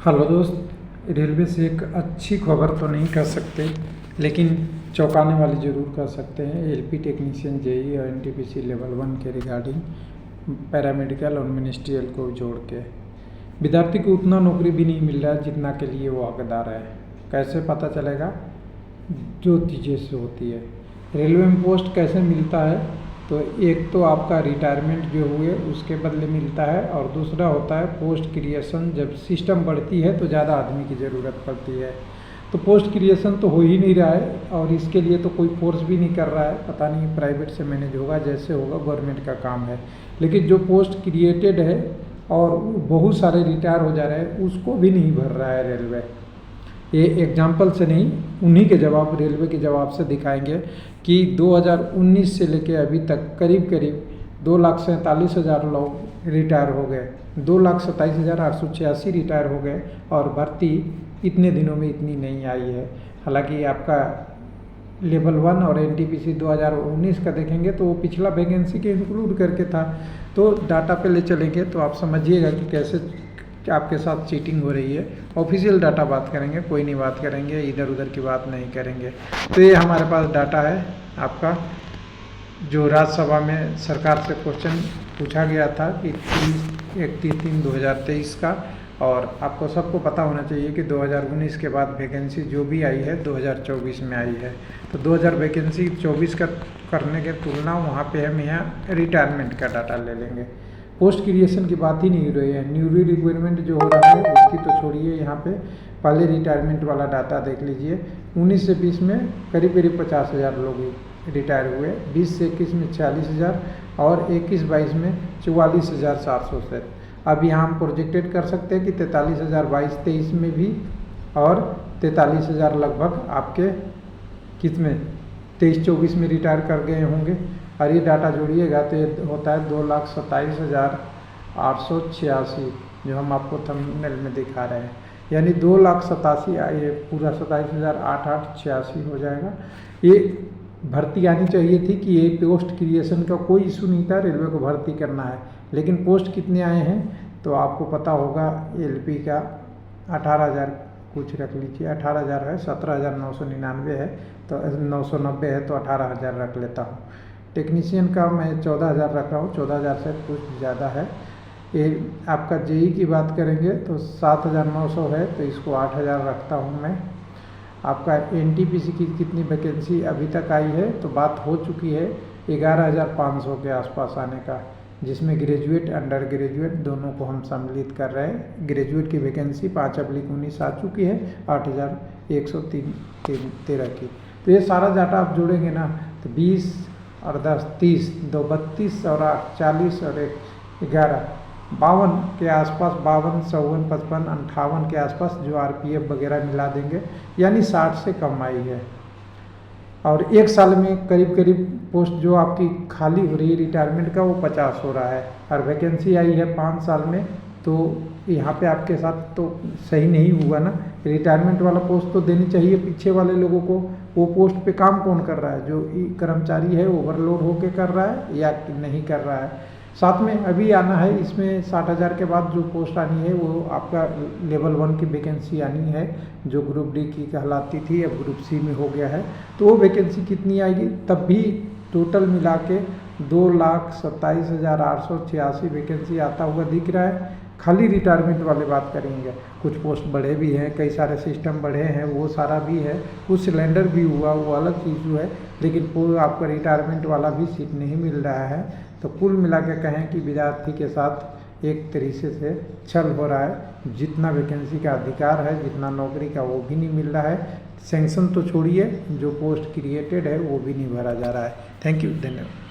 Hello दोस्त, railway से एक अच्छी खबर तो नहीं कह सकते, लेकिन चौंकाने वाली ज़रूर कह सकते हैं। एलपी टेक्नीशियन जेई और एनटीपीसी लेवल 1 के रिगार्डिंग पैरामेडिकल और मिनिस्ट्रियल को जोड़ के विद्यार्थी को उतना नौकरी भी नहीं मिल रहा है जितना के लिए वो हकदार है। कैसे पता चलेगा? जो चीज़ें से होती है रेलवे में पोस्ट कैसे मिलता है, तो एक तो आपका रिटायरमेंट जो हुए उसके बदले मिलता है, और दूसरा होता है पोस्ट क्रिएशन। जब सिस्टम बढ़ती है तो ज़्यादा आदमी की ज़रूरत पड़ती है, तो पोस्ट क्रिएशन तो हो ही नहीं रहा है और इसके लिए तो कोई फोर्स भी नहीं कर रहा है। पता नहीं प्राइवेट से मैनेज होगा, जैसे होगा, गवर्नमेंट का काम है। लेकिन जो पोस्ट क्रिएटेड है और बहुत सारे रिटायर हो जा रहे हैं, उसको भी नहीं भर रहा है रेलवे। ये एग्जाम्पल से नहीं, उन्हीं के जवाब, रेलवे के जवाब से दिखाएंगे कि 2019 से लेके अभी तक करीब 2,47,000 लोग रिटायर हो गए, 2,27,886 रिटायर हो गए, और भर्ती इतने दिनों में इतनी नहीं आई है। हालांकि आपका लेवल 1 और एनटीपीसी 2019 का देखेंगे तो वो पिछला वैकेंसी के इंक्लूड करके था। तो डाटा पे ले चलेंगे तो आप समझिएगा कि कैसे आपके साथ चीटिंग हो रही है। ऑफिशियल डाटा बात करेंगे, कोई नहीं बात करेंगे, इधर उधर की बात नहीं करेंगे। तो ये हमारे पास डाटा है आपका, जो राज्यसभा में सरकार से क्वेश्चन पूछा गया था कि 31/3/2023 का, और आपको सबको पता होना चाहिए कि 2019 के बाद वैकेंसी जो भी आई है 2024 में आई है। तो 2000 वैकेंसी 24 का करने के तुलना वहाँ पे हम यहाँ रिटायरमेंट का डाटा ले लेंगे। पोस्ट क्रिएशन की बात ही नहीं हो रही है। न्यू रिक्वायरमेंट जो हो रहा है उसकी तो छोड़िए, यहाँ पे पहले रिटायरमेंट वाला डाटा देख लीजिए। 19 से 20 में करीब 50,000 लोग रिटायर हुए, 20 से 21 में 46,000 और 21-22 में 44,400 से। अब यहाँ हम प्रोजेक्टेड कर सकते हैं कि 43,000 22-23 में भी, और 43,000 लगभग आपके किस में 23-24 में रिटायर कर गए होंगे। और ये डाटा जोड़िएगा तो ये होता है 2,27,886, जो हम आपको थंबनेल में दिखा रहे हैं। यानी 2,87,000, ये पूरा 27,886 हो जाएगा। ये भर्ती आनी चाहिए थी कि ये पोस्ट क्रिएशन का कोई इशू नहीं था, रेलवे को भर्ती करना है। लेकिन पोस्ट कितने आए हैं तो आपको पता होगा। एलपी का 18,000 कुछ रख लीजिए, 18,000 है, 17,999 है, तो 990 है, तो 18,000 रख लेता हूँ। टेक्नीशियन का मैं 14,000 रख रहा हूँ, 14,000 से कुछ ज़्यादा है। ये आपका जेई की बात करेंगे तो 7,900 है, तो इसको 8,000 रखता हूँ मैं। आपका एनटीपीसी की कितनी वैकेंसी अभी तक आई है, तो बात हो चुकी है 11,500 के आसपास आने का, जिसमें ग्रेजुएट अंडर ग्रेजुएट दोनों को हम सम्मिलित कर रहे हैं। ग्रेजुएट की वैकेंसी 5/19 आ चुकी है, 8,113 की। तो ये सारा डाटा आप जोड़ेंगे ना तो 20 और 10 30, 2 32 और 8 40 और 1 11 52 के आसपास, 52 54 55 58 के आसपास जो आरपीएफ वगैरह मिला देंगे, यानी 60 से कम आई है। और एक साल में करीब पोस्ट जो आपकी खाली हो रही है रिटायरमेंट का, वो 50 हो रहा है। और वैकेंसी आई है 5 साल में, तो यहाँ पे आपके साथ तो सही नहीं हुआ ना। रिटायरमेंट वाला पोस्ट तो देनी चाहिए पीछे वाले लोगों को। वो पोस्ट पे काम कौन कर रहा है? जो कर्मचारी है ओवरलोड होके कर रहा है या नहीं कर रहा है। साथ में अभी आना है इसमें 60,000 के बाद जो पोस्ट आनी है वो आपका लेवल 1 की वैकेंसी आनी है, जो ग्रुप डी की कहलाती थी, अब ग्रुप सी में हो गया है। तो वो वैकेंसी कितनी आएगी, तब भी टोटल मिला के 2,27,886 वैकेंसी आता हुआ दिख रहा है। खाली रिटायरमेंट वाले बात करेंगे, कुछ पोस्ट बढ़े भी हैं, कई सारे सिस्टम बढ़े हैं, वो सारा भी है, कुछ सिलेंडर भी हुआ, वो अलग इशू है। लेकिन पूरा आपका रिटायरमेंट वाला भी सीट नहीं मिल रहा है। तो कुल मिला के कहें कि विद्यार्थी के साथ एक तरीके से छल हो रहा है। जितना वैकेंसी का अधिकार है, जितना नौकरी का, वो भी नहीं मिल रहा है। सैंक्शन तो छोड़िए, जो पोस्ट क्रिएटेड है वो भी नहीं भरा जा रहा है। थैंक यू, धन्यवाद।